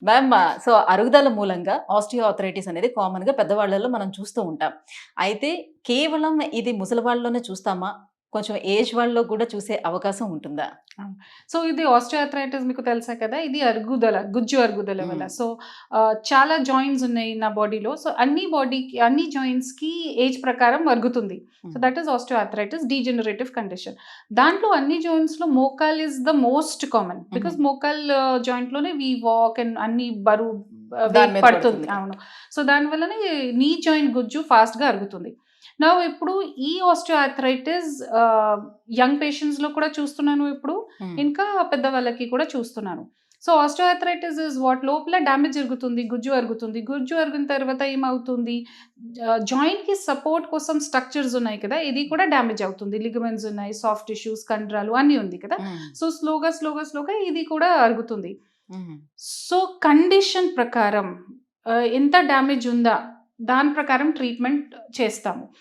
Ma'am so అరుగుదల మూలంగా osteoarthritis అనేది కామన్‌గా పెద్దవాళ్ళలో మనం చూస్తూ ఉంటాం. అయితే కేవలం ఇది ముసలివాళ్ళలోనే చూస్తామా? కొంచెం ఏజ్ వాళ్ళలో కూడా చూసే అవకాశం ఉంటుందా? అవును. సో, ఇది ఆస్టియోఆర్థరైటిస్ మీకు తెలుసా కదా! ఇది గుజ్జు అరుగుదల వల్ల. హ్మ్. సో, చాలా జాయింట్స్ ఉన్నాయి నా బాడీలో. సో, అన్ని జాయింట్స్‌కి ఏజ్ ప్రకారం అరుగుతుంది. సో, హ్మ్. That is osteoarthritis degenerative condition. దాంట్లో అన్ని జాయింట్స్‌లో మోకాల్ ఈస్ ద మోస్ట్ కామన్. హుహు. బికాజ్ మోకాల్ జాయింట్‌లోనే వి వాక్ అండ్ అన్ని బరువు దాని వెయిట్ మీద పడుతుంది. పడుతుంది కదా! అవును. సో, దానివల్లనే నీ జాయింట్ గుజ్జు ఫాస్ట్‌గా అరుగుతుంది. నౌ ఇప్పుడు ఈ ఆస్టియోఆర్థరైటిస్ యంగ్ పేషెంట్స్‌లో కూడా చూస్తున్నాను ఇప్పుడు. హ్మ్. ఇంకా పెద్దవాళ్ళకి కూడా చూస్తున్నాను. సో, ఆస్టియోఆర్థరైటిస్ ఇస్ వాట్ లోపల డ్యామేజ్ జరుగుతుంది. గుజ్జు అరుగుతుంది. గుజ్జు అరిగిన తర్వాత ఏమవుతుంది? జాయింట్‌కి సపోర్ట్ కోసం స్ట్రక్చర్స్ ఉన్నాయి కదా! ఇది కూడా డ్యామేజ్ అవుతుంది. లిగమెంట్స్ ఉన్నాయి, సాఫ్ట్ టిష్యూస్, కండరాలు అన్నీ ఉంది కదా! హ్మ్. సో, స్లోగా ఇది కూడా అరుగుతుంది. హుహు. సో, కండిషన్ ప్రకారం ఎంత డ్యామేజ్ ఉందా? దాని ప్రకారం ట్రీట్మెంట్ చేస్తాము.